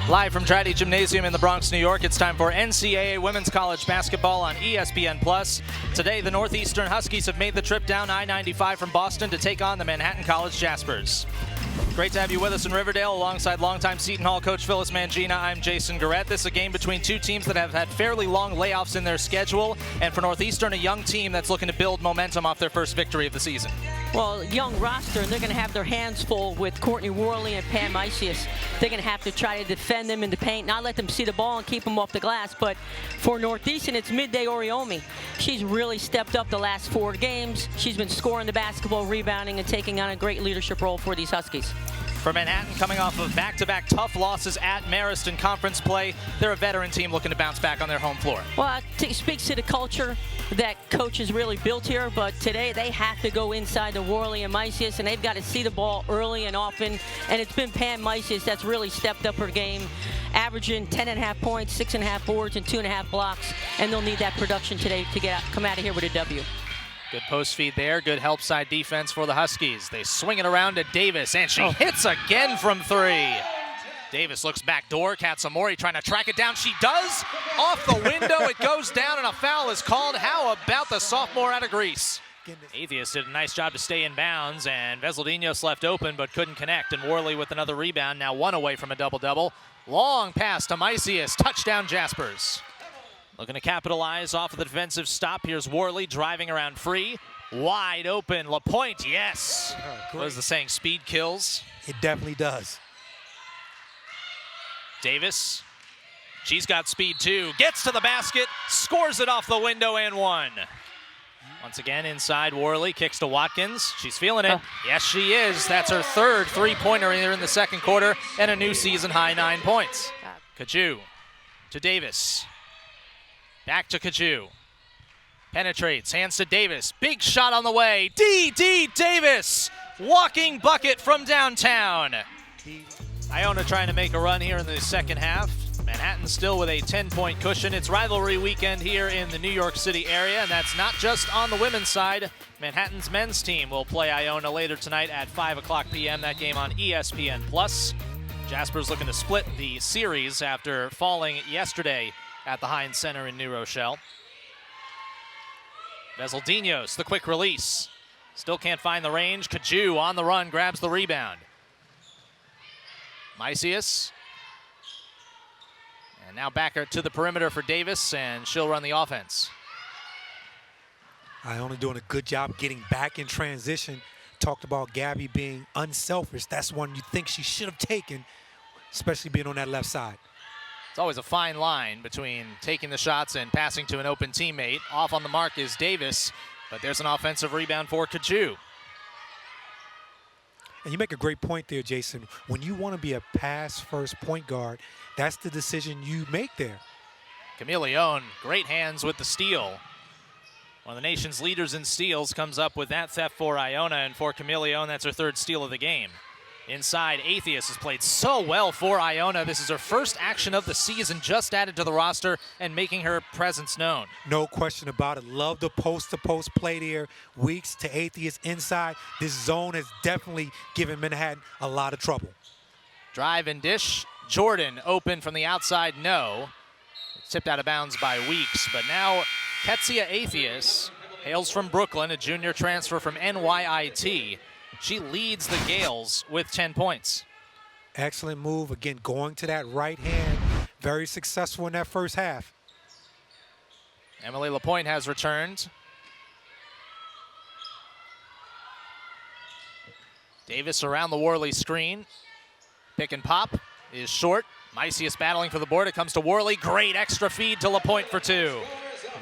Live from Trinity Gymnasium in the Bronx, New York, it's time for NCAA Women's College Basketball on ESPN+. Today, the Northeastern Huskies have made the trip down I-95 from Boston to take on the Manhattan College Jaspers. Great to have you with us in Riverdale alongside longtime Seton Hall coach Phyllis Mangina. I'm Jason Guerette. This is a game between two teams that have had fairly long layoffs in their schedule, and for Northeastern, a young team that's looking to build momentum off their first victory of the season. Well, young roster, and they're going to have their hands full with Courtney Worley and Pam Isius. They're going to have to try to defend them in the paint, not let them see the ball and keep them off the glass. But for Northeastern, it's Midday Oriomi. She's really stepped up the last 4 games. She's been scoring the basketball, rebounding, and taking on a great leadership role for these Huskies. For Manhattan, coming off of back-to-back tough losses at Marist in conference play, they're a veteran team looking to bounce back on their home floor. Well, it speaks to the culture that coach has really built here, but today they have to go inside to Worley and Isius, and they've got to see the ball early and often, and it's been Pam Isius that's really stepped up her game, averaging 10.5 points, 6.5 boards, and 2.5 blocks, and they'll need that production today to come out of here with a W. Good post feed there, good help side defense for the Huskies. They swing it around to Davis, and she hits again from 3. Davis looks back door, Katsamori trying to track it down. She does, off the window, it goes down, and a foul is called. How about the sophomore out of Greece? Atheist did a nice job to stay in bounds, and Veseldinos left open but couldn't connect, and Worley with another rebound, now 1 away from a double-double. Long pass to Isius, touchdown Jaspers. Looking to capitalize off of the defensive stop. Here's Worley driving around free. Wide open, LaPointe, yes. What is the saying, speed kills? It definitely does. Davis, she's got speed too. Gets to the basket, scores it off the window and 1. Once again inside, Worley kicks to Watkins. She's feeling it. Yes, she is. That's her 3rd three-pointer here in the second quarter and a new season-high 9 points. Kaju to Davis. Back to Kaju. Penetrates, hands to Davis. Big shot on the way. Davis! Walking bucket from downtown. Iona trying to make a run here in the second half. Manhattan still with a 10-point cushion. It's rivalry weekend here in the New York City area, and that's not just on the women's side. Manhattan's men's team will play Iona later tonight at 5:00 p.m. That game on ESPN+. Jaspers looking to split the series after falling yesterday at the Heinz Center in New Rochelle. Veseldinos, the quick release. Still can't find the range. Kaju on the run, grabs the rebound. Isius. And now back to the perimeter for Davis, and she'll run the offense. Iona doing a good job getting back in transition. Talked about Gabby being unselfish. That's one you think she should have taken, especially being on that left side. It's always a fine line between taking the shots and passing to an open teammate. Off on the mark is Davis, but there's an offensive rebound for Kaju. And you make a great point there, Jason. When you want to be a pass-first point guard, that's the decision you make there. Camille Leone, great hands with the steal. One of the nation's leaders in steals comes up with that theft for Iona, and for Camille Leone, that's her 3rd steal of the game. Inside, Atheist has played so well for Iona. This is her first action of the season, just added to the roster and making her presence known. No question about it. Love the post-to-post play there. Weeks to Atheist inside. This zone has definitely given Manhattan a lot of trouble. Drive and dish. Jordan open from the outside, no. It's tipped out of bounds by Weeks, but now Ketsia Atheist hails from Brooklyn, a junior transfer from NYIT. She leads the Gales with 10 points. Excellent move. Again, going to that right hand. Very successful in that first half. Emily LaPointe has returned. Davis around the Worley screen. Pick and pop is short. Isius battling for the board. It comes to Worley. Great extra feed to LaPointe for 2.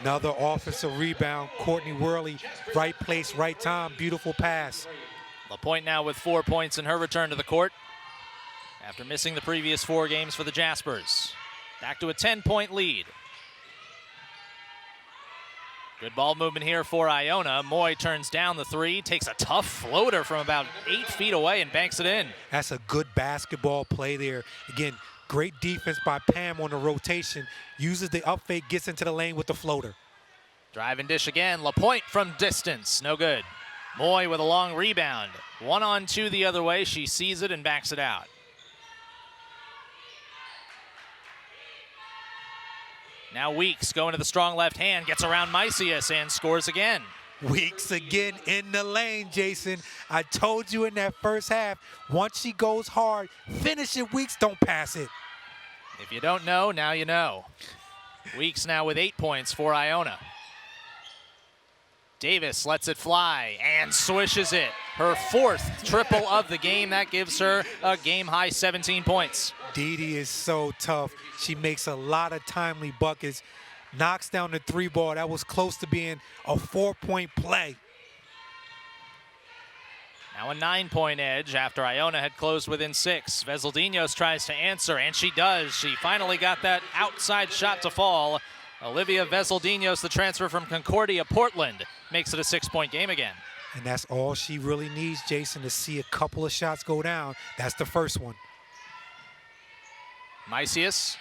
Another offensive rebound. Courtney Worley, right place, right time. Beautiful pass. LaPointe now with 4 points in her return to the court after missing the previous 4 games for the Jaspers. Back to a 10-point lead. Good ball movement here for Iona. Moy turns down the 3, takes a tough floater from about 8 feet away and banks it in. That's a good basketball play there. Again, great defense by Pam on the rotation. Uses the up fake, gets into the lane with the floater. Drive and dish again. LaPointe from distance, no good. Moy with a long rebound. 1-on-2 the other way. She sees it and backs it out. Now Weeks going to the strong left hand, gets around Maicias and scores again. Weeks again in the lane, Jason. I told you in that first half, once she goes hard, finish it, Weeks, don't pass it. If you don't know, now you know. Weeks now with 8 points for Iona. Davis lets it fly and swishes it. Her 4th triple of the game. That gives her a game-high 17 points. Didi is so tough. She makes a lot of timely buckets. Knocks down the 3 ball. That was close to being a 4-point play. Now a 9-point edge after Iona had closed within 6. Veseldinos tries to answer, and she does. She finally got that outside shot to fall. Olivia Veseldinos, the transfer from Concordia, Portland, makes it a 6-point game again. And that's all she really needs, Jason, to see a couple of shots go down. That's the first one. Maicias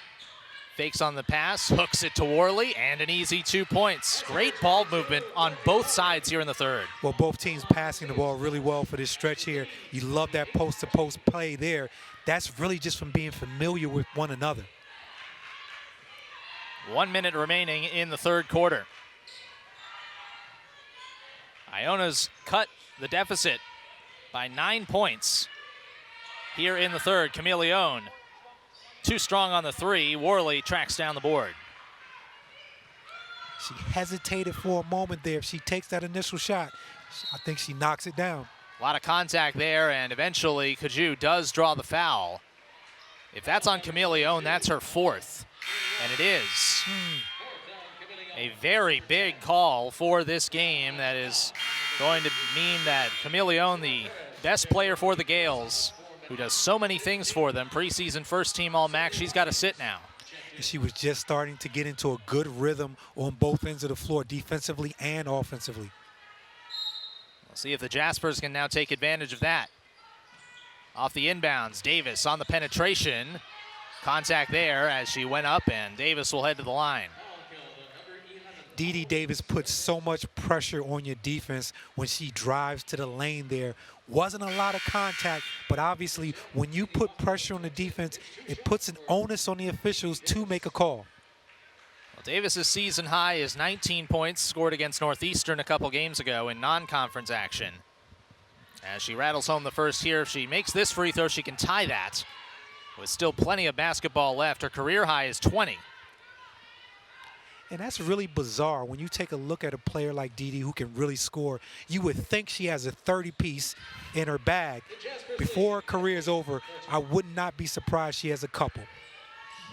fakes on the pass, hooks it to Worley, and an easy 2 points. Great ball movement on both sides here in the third. Well, both teams passing the ball really well for this stretch here. You love that post-to-post play there. That's really just from being familiar with one another. 1 minute remaining in the third quarter. Iona's cut the deficit by 9 points here in the third. Camilleone too strong on the 3. Worley tracks down the board. She hesitated for a moment there. If she takes that initial shot, I think she knocks it down. A lot of contact there, and eventually Kaju does draw the foul. If that's on Camilleone, that's her 4th, and it is. A very big call for this game that is going to mean that Camilleone, the best player for the Gales, who does so many things for them, preseason first-team All-MAC, she's got to sit now. She was just starting to get into a good rhythm on both ends of the floor, defensively and offensively. We'll see if the Jaspers can now take advantage of that. Off the inbounds, Davis on the penetration. Contact there as she went up, and Davis will head to the line. Didi Davis puts so much pressure on your defense when she drives to the lane there. Wasn't a lot of contact, but obviously when you put pressure on the defense, it puts an onus on the officials to make a call. Well, Davis's season high is 19 points, scored against Northeastern a couple games ago in non-conference action. As she rattles home the first here, if she makes this free throw, she can tie that. With still plenty of basketball left, her career high is 20. And that's really bizarre. When you take a look at a player like Didi who can really score, you would think she has a 30-piece in her bag. Before her career is over, I would not be surprised she has a couple.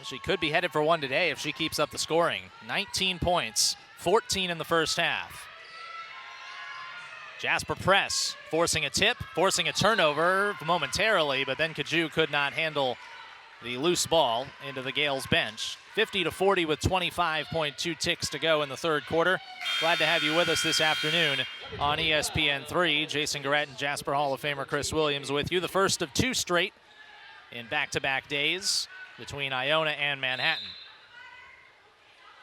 She could be headed for one today if she keeps up the scoring. 19 points, 14 in the first half. Jasper press, forcing a tip, forcing a turnover momentarily, but then Kaju could not handle the loose ball into the Gales bench. 50-40 with 25.2 ticks to go in the third quarter. Glad to have you with us this afternoon on ESPN3. Jason Guerette and Jasper Hall of Famer Chris Williams with you. The first of 2 straight in back-to-back days between Iona and Manhattan.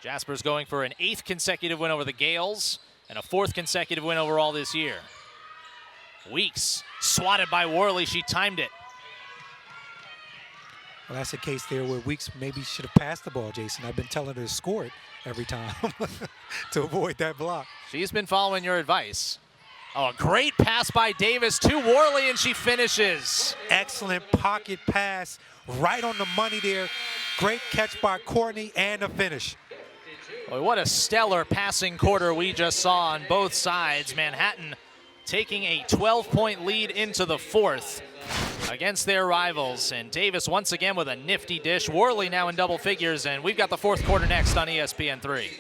Jasper's going for an 8th consecutive win over the Gales and a 4th consecutive win overall this year. Weeks swatted by Worley. She timed it. Well, that's a case there where Weeks maybe should have passed the ball, Jason. I've been telling her to score it every time to avoid that block. She's been following your advice. Oh, a great pass by Davis to Worley, and she finishes. Excellent pocket pass, right on the money there. Great catch by Courtney and a finish. Boy, what a stellar passing quarter we just saw on both sides. Manhattan taking a 12-point lead into the 4th against their rivals. And Davis once again with a nifty dish. Worley now in double figures, and we've got the 4th quarter next on ESPN3.